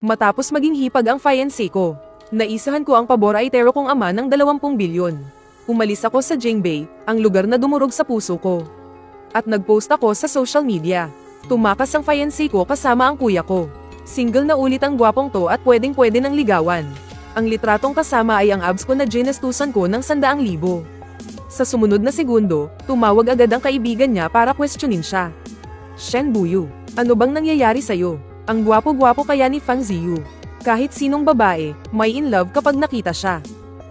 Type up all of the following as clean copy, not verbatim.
Matapos maging hipag ang fiancé ko, naisahan ko ang pabor ay tero kong ama ng 20 bilyon. Umalis ako sa Jingbei, ang lugar na dumurog sa puso ko. At nagpost ako sa social media. Tumakas ang fiancé ko kasama ang kuya ko. Single na ulit ang gwapong to at pwedeng-pwede ng ligawan. Ang litratong kasama ay ang abs ko na ginestusan ko ng 100,000. Sa sumunod na segundo, tumawag agad ang kaibigan niya para questionin siya. Shen Buyu, ano bang nangyayari sa'yo? Ang gwapo-gwapo kaya ni Fang Ziyu. Kahit sinong babae, may in love kapag nakita siya.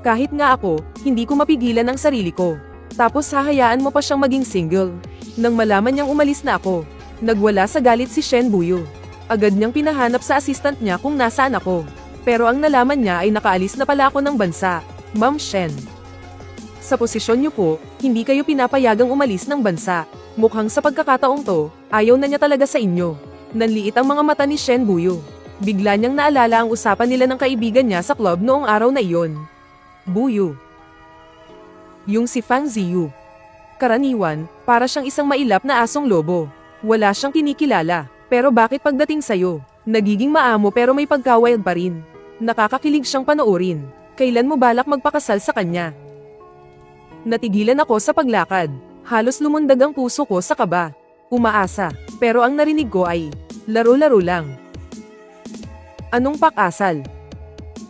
Kahit nga ako, hindi ko mapigilan ang sarili ko. Tapos hahayaan mo pa siyang maging single. Nang malaman niyang umalis na ako, nagwala sa galit si Shen Buyu. Agad niyang pinahanap sa assistant niya kung nasaan ako. Pero ang nalaman niya ay nakaalis na pala ako ng bansa. Ma'am Shen, sa posisyon niyo po, hindi kayo pinapayagang umalis ng bansa. Mukhang sa pagkakataong to, ayaw na niya talaga sa inyo. Nanliit ang mga mata ni Shen Buyu. Bigla niyang naalala ang usapan nila ng kaibigan niya sa club noong araw na iyon. Buyu. Yung si Fang Ziyu. Karaniwan, para siyang isang mailap na asong lobo. Wala siyang kinikilala. Pero bakit pagdating sa'yo, nagiging maamo pero may pagka-wild pa rin? Nakakakilig siyang panoorin. Kailan mo balak magpakasal sa kanya? Natigilan ako sa paglakad. Halos lumundag ang puso ko sa kaba. Umaasa, pero ang narinig ko ay, laro-laro lang. Anong pakasal?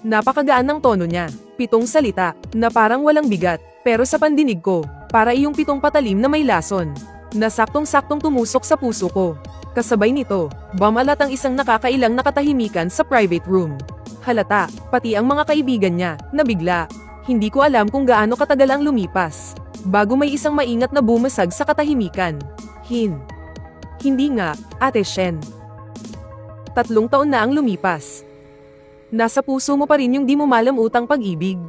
Napakagaan ng tono niya. 7 salita, na parang walang bigat, pero sa pandinig ko, para iyong 7 patalim na may lason. Na saktong-saktong tumusok sa puso ko. Kasabay nito, bumalat ang isang nakakailang nakatahimikan sa private room. Halata, pati ang mga kaibigan niya, nabigla. Hindi ko alam kung gaano katagal ang lumipas, bago may isang maingat na bumasag sa katahimikan. Hindi nga, Ate Shen. 3 taon na ang lumipas. Nasa puso mo pa rin yung di mo malamutang pag-ibig.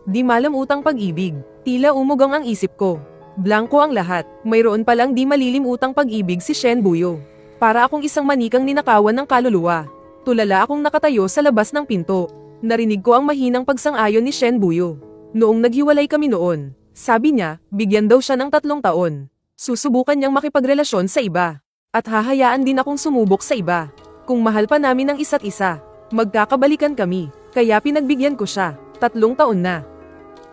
Di malamutang pag-ibig, tila umugang ang isip ko. Blanko ang lahat, mayroon palang di malilimutang pag-ibig si Shen Buyu. Para akong isang manikang ninakawan ng kaluluwa. Tulala akong nakatayo sa labas ng pinto. Narinig ko ang mahinang pagsang-ayon ni Shen Buyu. Noong naghiwalay kami noon, sabi niya, bigyan daw siya ng 3 taon. Susubukan niyang makipagrelasyon sa iba. At hahayaan din akong sumubok sa iba. Kung mahal pa namin ang isa't isa, magkakabalikan kami. Kaya pinagbigyan ko siya, 3 taon na.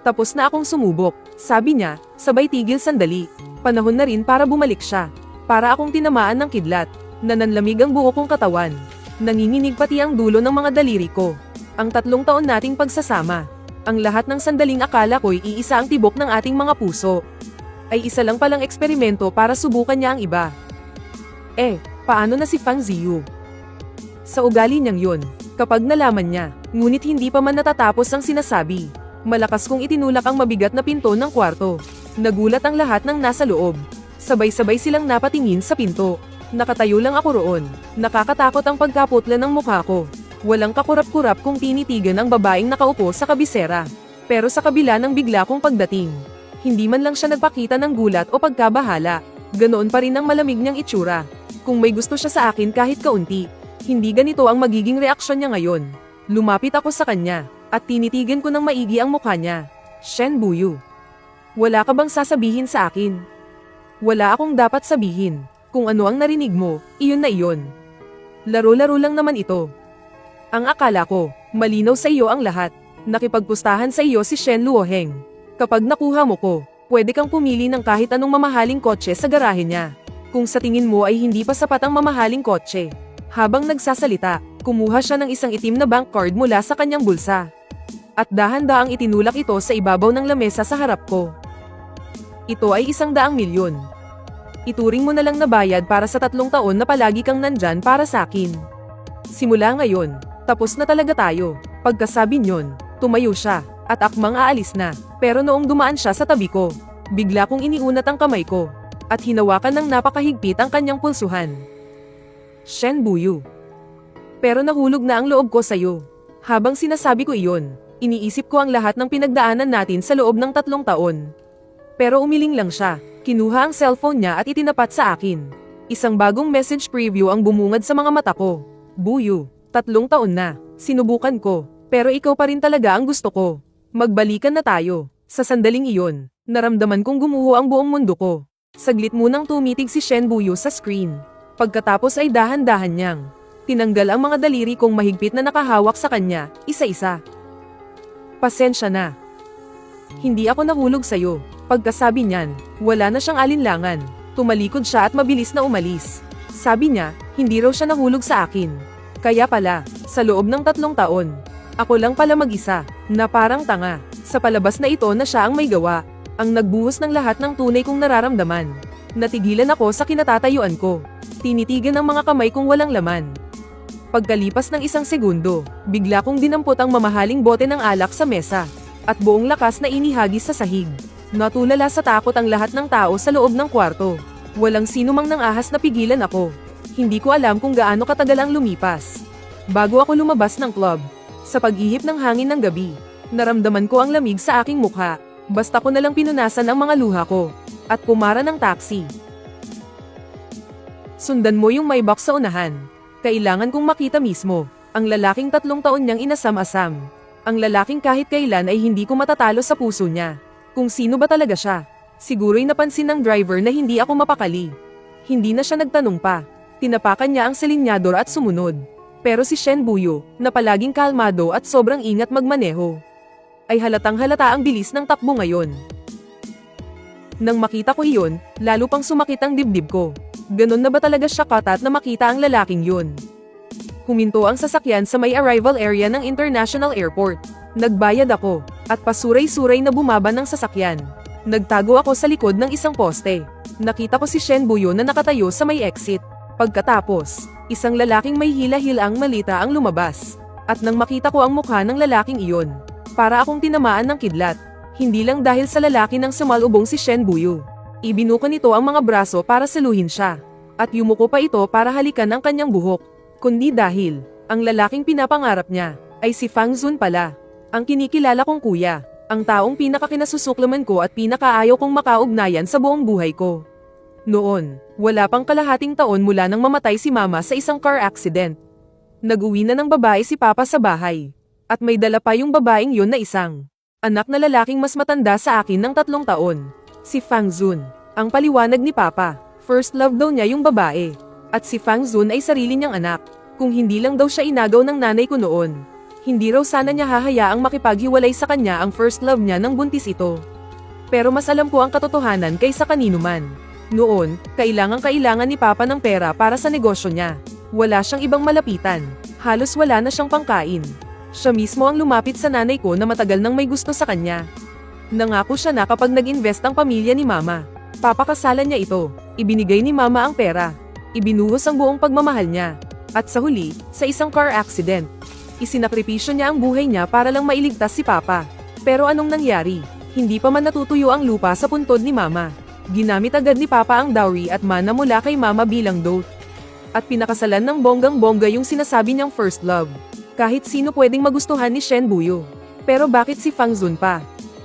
Tapos na akong sumubok, sabi niya, sabay tigil sandali. Panahon na rin para bumalik siya. Para akong tinamaan ng kidlat, na nanlamig ang buo kong katawan. Nanginginig pati ang dulo ng mga daliri ko. Ang 3 taon nating pagsasama. Ang lahat ng sandaling akala ko'y iisa ang tibok ng ating mga puso. Ay isa lang palang eksperimento para subukan niya ang iba. Paano na si Fang Ziyu? Sa ugali niyang yun, kapag nalaman niya, ngunit hindi pa man natatapos ang sinasabi. Malakas kong itinulak ang mabigat na pinto ng kwarto. Nagulat ang lahat ng nasa loob. Sabay-sabay silang napatingin sa pinto. Nakatayo lang ako roon. Nakakatakot ang pagkaputla ng mukha ko. Walang kakurap-kurap kung tinitigan ang babaeng nakaupo sa kabisera. Pero sa kabila ng bigla kong pagdating, hindi man lang siya nagpakita ng gulat o pagkabahala. Ganoon pa rin ang malamig niyang itsura. Kung may gusto siya sa akin kahit kaunti, hindi ganito ang magiging reaksyon niya ngayon. Lumapit ako sa kanya, at tinitigan ko ng maigi ang mukha niya. Shen Buyu. Wala ka bang sasabihin sa akin? Wala akong dapat sabihin. Kung ano ang narinig mo, iyon na iyon. Laro-laro lang naman ito. Ang akala ko, malinaw sa iyo ang lahat. Nakipagpustahan sa iyo si Shen Luoheng. Kapag nakuha mo ko, pwede kang pumili ng kahit anong mamahaling kotse sa garahe niya. Kung sa tingin mo ay hindi pa sapat ang mamahaling kotse. Habang nagsasalita, kumuha siya ng isang itim na bank card mula sa kanyang bulsa. At dahan-daang itinulak ito sa ibabaw ng lamesa sa harap ko. Ito ay 100 milyon. Ituring mo na lang na bayad para sa 3 taon na palagi kang nandyan para sa akin. Simula ngayon, tapos na talaga tayo. Pagkasabi niyon, tumayo siya, at akmang aalis na. Pero noong dumaan siya sa tabi ko, bigla kong iniunat ang kamay ko, at hinawakan ng napakahigpit ang kanyang pulsuhan. Shen Buyu. Pero nahulog na ang loob ko sa'yo. Habang sinasabi ko iyon, iniisip ko ang lahat ng pinagdaanan natin sa loob ng 3 taon. Pero umiling lang siya, kinuha ang cellphone niya at itinapat sa akin. Isang bagong message preview ang bumungad sa mga mata ko. Buyu, 3 taon na, sinubukan ko, pero ikaw pa rin talaga ang gusto ko. Magbalikan na tayo. Sa sandaling iyon, naramdaman kong gumuho ang buong mundo ko. Saglit munang tumitig si Shen Buyu sa screen. Pagkatapos ay dahan-dahan niyang Tinanggal ang mga daliri kong mahigpit na nakahawak sa kanya, isa-isa. Pasensya na. Hindi ako nahulog sa'yo. Pagkasabi niyan, wala na siyang alinlangan. Tumalikod siya at mabilis na umalis. Sabi niya, hindi raw siya nahulog sa akin. Kaya pala, sa loob ng 3 taon, ako lang pala mag-isa, na parang tanga. Sa palabas na ito na siya ang may gawa, ang nagbuhos ng lahat ng tunay kong nararamdaman. Natigilan ako sa kinatatayuan ko. Tinitigan ang mga kamay kong walang laman. Pagkalipas ng 1 segundo, bigla kong dinampot ang mamahaling bote ng alak sa mesa, at buong lakas na inihagis sa sahig. Natulala sa takot ang lahat ng tao sa loob ng kwarto. Walang sino mang nangahas na pigilan ako. Hindi ko alam kung gaano katagal ang lumipas. Bago ako lumabas ng club, sa pag-ihip ng hangin ng gabi, naramdaman ko ang lamig sa aking mukha. Basta ko nalang pinunasan ang mga luha ko, at pumara ng taxi. Sundan mo yung may box sa unahan. Kailangan kong makita mismo, ang lalaking 3 taon niyang inasam-asam. Ang lalaking kahit kailan ay hindi ko matatalo sa puso niya. Kung sino ba talaga siya? Siguro'y napansin ng driver na hindi ako mapakali. Hindi na siya nagtanong pa. Tinapakan niya ang silinyador at sumunod. Pero si Shen Buyo, na palaging kalmado at sobrang ingat magmaneho, ay halatang halata ang bilis ng takbo ngayon. Nang makita ko iyon, lalo pang sumakit ang dibdib ko. Ganon na ba talaga siya katat na makita ang lalaking yun? Huminto ang sasakyan sa may arrival area ng International Airport. Nagbayad ako, at pasuray-suray na bumaba ng sasakyan. Nagtago ako sa likod ng isang poste. Nakita ko si Shen Buyo na nakatayo sa may exit. Pagkatapos, isang lalaking may hila-hilaang malita ang lumabas. At nang makita ko ang mukha ng lalaking iyon, para akong tinamaan ng kidlat. Hindi lang dahil sa lalaki ng sumalubong si Shen Buyo. Ibinuko nito ang mga braso para saluhin siya. At yumuko pa ito para halikan ang kanyang buhok. Kundi dahil, ang lalaking pinapangarap niya, ay si Fang Zun pala. Ang kinikilala kong kuya. Ang taong pinakakinasusuklaman ko at pinakaayaw kong makaugnayan sa buong buhay ko. Noon, wala pang kalahating taon mula nang mamatay si mama sa isang car accident. Nag-uwi na ng babae si papa sa bahay. At may dala pa yung babaeng yun na isang anak na lalaking mas matanda sa akin ng 3 taon. Si Fang Zun. Ang paliwanag ni papa, first love daw niya yung babae. At si Fang Zun ay sarili niyang anak. Kung hindi lang daw siya inagaw ng nanay ko noon, hindi raw sana niya hahayaang makipaghiwalay sa kanya ang first love niya nang buntis ito. Pero mas alam ko ang katotohanan kaysa kanino man. Noon, kailangan ni papa ng pera para sa negosyo niya. Wala siyang ibang malapitan. Halos wala na siyang pangkain. Siya mismo ang lumapit sa nanay ko na matagal nang may gusto sa kanya. Nangako siya na kapag nag-invest ang pamilya ni mama, papakasalan niya ito. Ibinigay ni mama ang pera. Ibinuhos ang buong pagmamahal niya. At sa huli, sa isang car accident, isinakripisyo niya ang buhay niya para lang mailigtas si papa. Pero anong nangyari? Hindi pa man natutuyo ang lupa sa puntod ni mama. Ginamit agad ni papa ang dowry at mana mula kay mama bilang dote. At pinakasalan ng bonggang-bongga yung sinasabi niyang first love. Kahit sino pwedeng magustuhan ni Shen Buyo. Pero bakit si Fang Zun pa?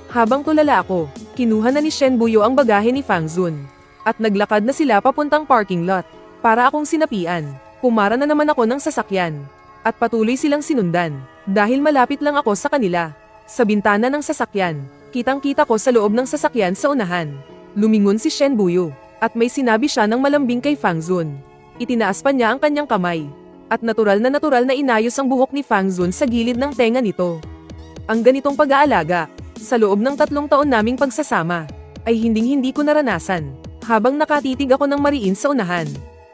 Habang tulala ako, kinuha na ni Shen Buyo ang bagahe ni Fang Zun. At naglakad na sila papuntang parking lot. Para akong sinapian, pumara na naman ako ng sasakyan. At patuloy silang sinundan. Dahil malapit lang ako sa kanila. Sa bintana ng sasakyan, kitang-kita ko sa loob ng sasakyan sa unahan. Lumingon si Shen Buyo. At may sinabi siya ng malambing kay Fang Zun. Itinaas pa niya ang kanyang kamay. At natural na inayos ang buhok ni Fang Zun sa gilid ng tenga nito. Ang ganitong pag-aalaga, sa loob ng 3 taon naming pagsasama, ay hinding-hindi ko naranasan, habang nakatitig ako ng mariin sa unahan.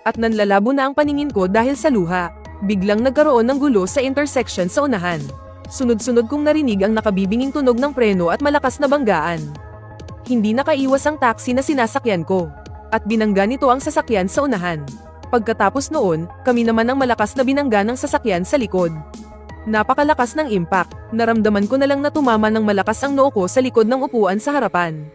At nanlalabo na ang paningin ko dahil sa luha, biglang nagkaroon ng gulo sa intersection sa unahan. Sunod-sunod kong narinig ang nakabibinging tunog ng preno at malakas na banggaan. Hindi nakaiwas ang taxi na sinasakyan ko, at binangga nito ang sasakyan sa unahan. Pagkatapos noon, kami naman ang malakas na binangga ng sasakyan sa likod. Napakalakas ng impact, naramdaman ko na lang na tumama ng malakas ang noo ko sa likod ng upuan sa harapan.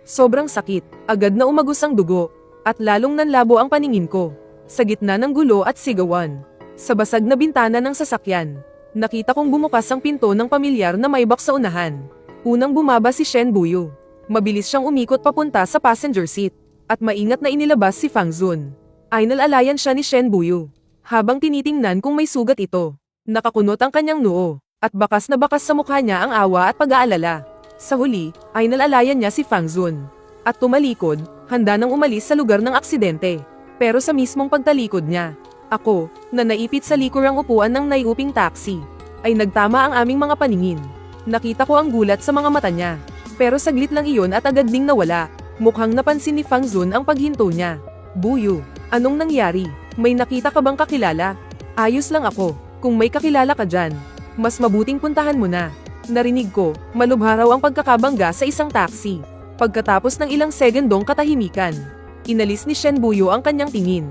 Sobrang sakit, agad na umagos ang dugo, at lalong nanlabo ang paningin ko. Sa gitna ng gulo at sigawan, sa basag na bintana ng sasakyan, nakita kong bumukas ang pinto ng pamilyar na may box sa unahan. Unang bumaba si Shen Buyo. Mabilis siyang umikot papunta sa passenger seat, at maingat na inilabas si Fang Zun. Inalalayan siya ni Shen Buyo. Habang tinitingnan kung may sugat ito, nakakunot ang kanyang noo, at bakas na bakas sa mukha niya ang awa at pag-aalala. Sa huli, ay nalalayan niya si Fang Zun. At tumalikod, handa nang umalis sa lugar ng aksidente. Pero sa mismong pagtalikod niya, Ako, na naipit sa likurang upuan ng naiuping taxi, ay nagtama ang aming mga paningin. Nakita ko ang gulat sa mga mata niya. Pero saglit lang iyon at agad ding nawala. Mukhang napansin ni Fang Zun ang paghinto niya. Buyu, anong nangyari? May nakita ka bang kakilala? Ayos lang ako. Kung may kakilala ka dyan, mas mabuting puntahan mo na. Narinig ko, malubha raw ang pagkakabangga sa isang taxi. Pagkatapos ng ilang segundong katahimikan, inalis ni Shen Buyu ang kanyang tingin.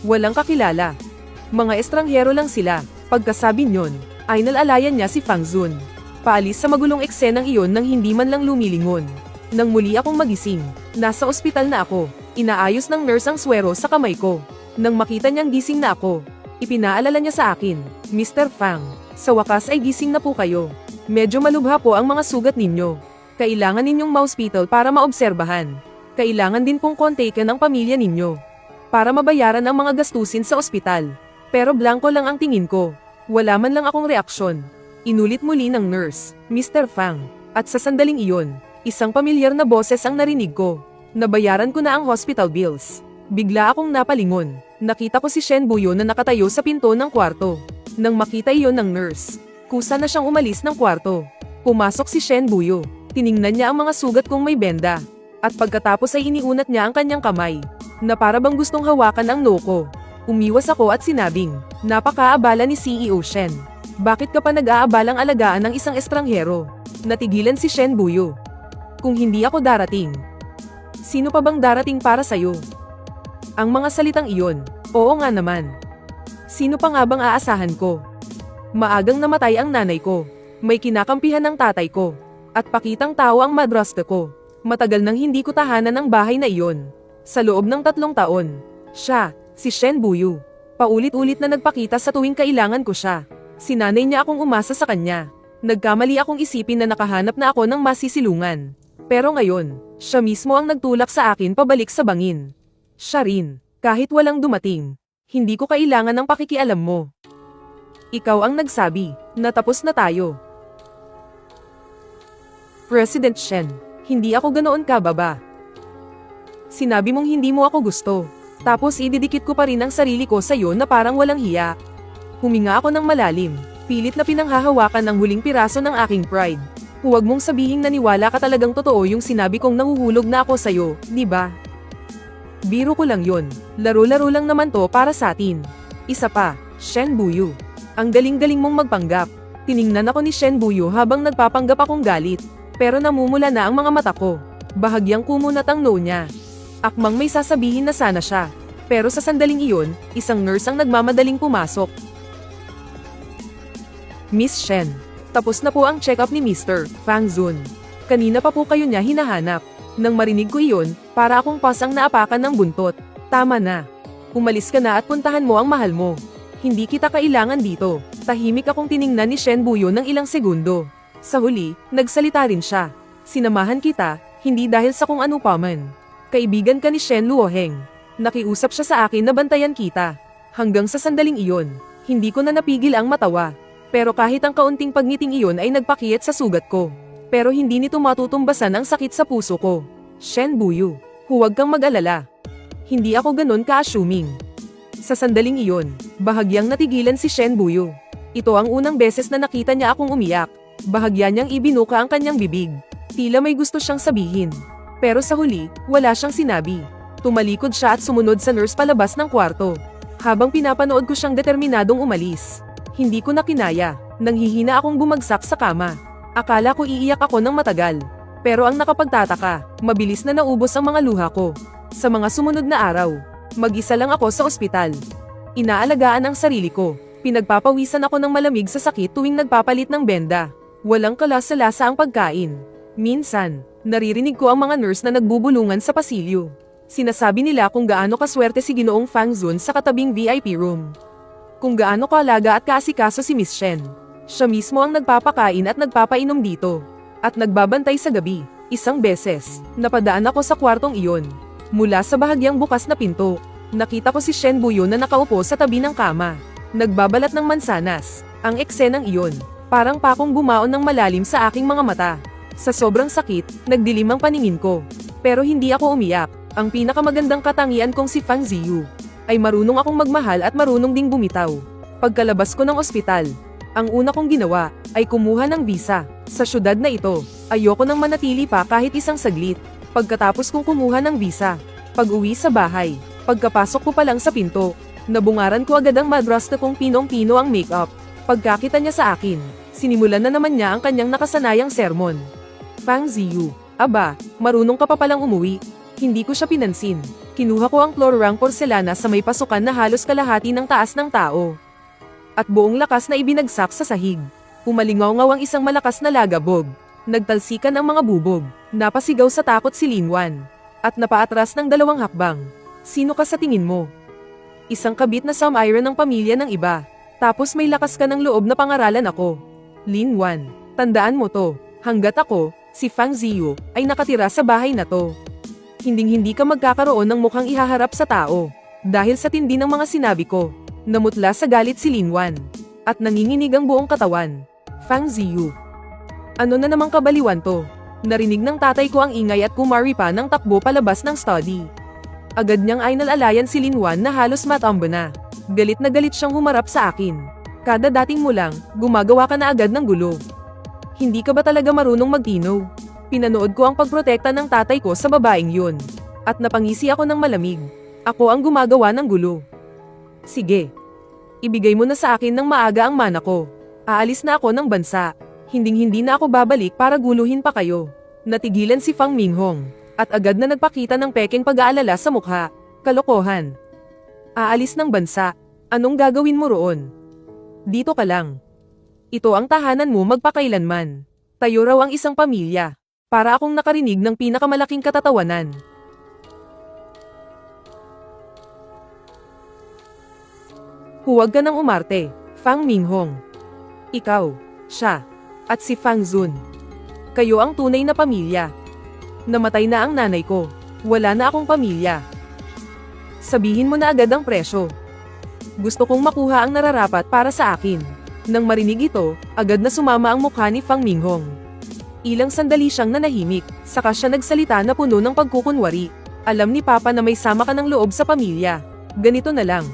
Walang kakilala. Mga estranghero lang sila. Pagkasabi nyon, ay nalalayan niya si Fang Zun. Paalis sa magulong eksenang iyon nang hindi man lang lumilingon. Nang muli akong magising, nasa ospital na ako. Inaayos ng nurse ang swero sa kamay ko. Nang makita niyang gising na ako, ipinaalala niya sa akin, Mr. Fang, sa wakas ay gising na po kayo. Medyo malubha po ang mga sugat ninyo. Kailangan ninyong ma-hospital para maobserbahan. Kailangan din pong kontaken ng pamilya ninyo para mabayaran ang mga gastusin sa ospital. Pero blanko lang ang tingin ko. Wala man lang akong reaksyon. Inulit muli ng nurse, Mr. Fang. At sa sandaling iyon, isang pamilyar na boses ang narinig ko. Nabayaran ko na ang hospital bills. Bigla akong napalingon. Nakita ko si Shen Buyu na nakatayo sa pinto ng kwarto. Nang makita iyon ng nurse, kusa na siyang umalis ng kwarto. Pumasok si Shen Buyu. Tiningnan niya ang mga sugat kong may benda. At pagkatapos ay iniunat niya ang kanyang kamay, na para bang gustong hawakan ang noo ko. Umiwas ako at sinabing, napakaabala ni CEO Shen. Bakit ka pa nag-aabalang alagaan ng isang estranghero? Natigilan si Shen Buyu. Kung hindi ako darating, sino pa bang darating para sa'yo? Ang mga salitang iyon, oo nga naman. Sino pa nga bang aasahan ko? Maagang namatay ang nanay ko. May kinakampihan ng tatay ko. At pakitang tao ang madrasta ko. Matagal nang hindi ko tahanan ang bahay na iyon. Sa loob ng 3 taon, siya, si Shen Buyu, paulit-ulit na nagpakita sa tuwing kailangan ko siya. Sinanay niya akong umasa sa kanya. Nagkamali akong isipin na nakahanap na ako ng masisilungan. Pero ngayon, siya mismo ang nagtulak sa akin pabalik sa bangin. Siya rin, kahit walang dumating. Hindi ko kailangan ng pakikialam mo. Ikaw ang nagsabi, na tapos na tayo. President Shen, hindi ako ganoon kababa. Sinabi mong hindi mo ako gusto. Tapos ididikit ko pa rin ang sarili ko sa'yo na parang walang hiya. Huminga ako ng malalim, pilit na pinanghahawakan ang huling piraso ng aking pride. Huwag mong sabihing naniwala ka talagang totoo yung sinabi kong nanguhulog na ako sa'yo, di ba? Biro ko lang yon, laro-laro lang naman to para sa atin. Isa pa, Shen Buyu. Ang galing-galing mong magpanggap. Tiningnan ako ni Shen Buyu habang nagpapanggap akong galit. Pero namumula na ang mga mata ko. Bahagyang kumunat ang noo niya. Akmang may sasabihin na sana siya. Pero sa sandaling iyon, isang nurse ang nagmamadaling pumasok. Miss Shen, tapos na po ang check-up ni Mr. Fang Zun. Kanina pa po kayo niya hinahanap. Nang marinig ko iyon, para akong pasang naapakan ng buntot. Tama na. Umalis ka na at puntahan mo ang mahal mo. Hindi kita kailangan dito. Tahimik akong tiningnan ni Shen Buyu ng ilang segundo. Sa huli, nagsalita rin siya. Sinamahan kita, hindi dahil sa kung ano pa man. Kaibigan ka ni Shen Luoheng. Nakiusap siya sa akin na bantayan kita. Hanggang sa sandaling iyon, hindi ko na napigil ang matawa. Pero kahit ang kaunting pagniting iyon ay nagpakiyat sa sugat ko. Pero hindi nito matutumbasan ang sakit sa puso ko. Shen Buyu, huwag kang mag-alala. Hindi ako ganon ka-assuming. Sa sandaling iyon, bahagyang natigilan si Shen Buyu. Ito ang unang beses na nakita niya akong umiyak. Bahagya niyang ibinuka ang kanyang bibig. Tila may gusto siyang sabihin. Pero sa huli, wala siyang sinabi. Tumalikod siya at sumunod sa nurse palabas ng kwarto. Habang pinapanood ko siyang determinadong umalis, hindi ko na kinaya. Nanghihina akong bumagsak sa kama. Akala ko iiyak ako ng matagal. Pero ang nakapagtataka, mabilis na naubos ang mga luha ko. Sa mga sumunod na araw, mag-isa lang ako sa ospital. Inaalagaan ang sarili ko. Pinagpapawisan ako ng malamig sa sakit tuwing nagpapalit ng benda. Walang kalasa-lasa ang pagkain. Minsan, naririnig ko ang mga nurse na nagbubulungan sa pasilyo. Sinasabi nila kung gaano kaswerte si Ginoong Fang Zun sa katabing VIP room. Kung gaano kaalaga at kaasikaso si Miss Shen. Siya mismo ang nagpapakain at nagpapainom dito. At nagbabantay sa gabi. Isang beses, napadaan ako sa kwartong iyon. Mula sa bahagyang bukas na pinto, nakita ko si Shen Buyu na nakaupo sa tabi ng kama. Nagbabalat ng mansanas. Ang eksenang iyon, parang pakong bumaon ng malalim sa aking mga mata. Sa sobrang sakit, nagdilim ang paningin ko. Pero hindi ako umiyak. Ang pinakamagandang katangian kong si Fang Ziyu. ay marunong akong magmahal at marunong ding bumitaw. Pagkalabas ko ng ospital, ang una kong ginawa ay kumuha ng visa. Sa syudad na ito, ayoko nang manatili pa kahit isang saglit. Pagkatapos kong kumuha ng visa, pag-uwi sa bahay, pagkapasok ko pa lang sa pinto, nabungaran ko agad ang madrasta kong pinong-pino ang makeup. Pagkakita niya sa akin, sinimulan na naman niya ang kanyang nakasanayang sermon. Fang Ziyu, aba, marunong ka pa palang umuwi. Hindi ko siya pinansin. Kinuha ko ang floor-rank porselana sa may pasukan na halos kalahati ng taas ng tao. At buong lakas na ibinagsak sa sahig. Umalingaw-ngaw ang isang malakas na lagabog. Nagtalsikan ang mga bubog. Napasigaw sa takot si Linwan. At napaatras ng 2 hakbang. Sino ka sa tingin mo? Isang kabit na sum-iron ng pamilya ng iba. Tapos may lakas ka ng loob na pangaralan ako. Linwan, tandaan mo to. Hanggat ako, si Fang Ziyu, ay nakatira sa bahay na to. Hinding-hindi ka magkakaroon ng mukhang ihaharap sa tao. Dahil sa tindi ng mga sinabi ko, namutla sa galit si Linwan. At nanginginig ang buong katawan. Fang Ziyu. Ano na namang kabaliwan to? Narinig ng tatay ko ang ingay at kumari pa ng takbo palabas ng study. Agad niyang ainalalayan si Linwan na halos matamba na. Galit na galit siyang humarap sa akin. Kada dating mo lang, gumagawa ka na agad ng gulo. Hindi ka ba talaga marunong magtino? Pinanood ko ang pagprotekta ng tatay ko sa babaeng yun. At napangisi ako ng malamig. Ako ang gumagawa ng gulo. Sige. Ibigay mo na sa akin ng maaga ang mana ko. Aalis na ako ng bansa. Hinding-hindi na ako babalik para guluhin pa kayo. Natigilan si Fang Minghong. At agad na nagpakita ng pekeng pag-aalala sa mukha. Kalokohan. Aalis ng bansa. Anong gagawin mo roon? Dito ka lang. Ito ang tahanan mo magpakailanman. Tayo raw ang isang pamilya. Para akong nakarinig ng pinakamalaking katatawanan. Huwag ka nang umarte, Fang Minghong. Ikaw, siya, at si Fang Zun. Kayo ang tunay na pamilya. Namatay na ang nanay ko. Wala na akong pamilya. Sabihin mo na agad ang presyo. Gusto kong makuha ang nararapat para sa akin. Nang marinig ito, agad na sumama ang mukha ni Fang Minghong. Ilang sandali siyang nanahimik, saka siya nagsalita na puno ng pagkukunwari. Alam ni Papa na may sama ka ng loob sa pamilya. Ganito na lang.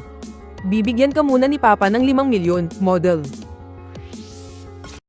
Bibigyan ka muna ni Papa ng 5 milyon, model.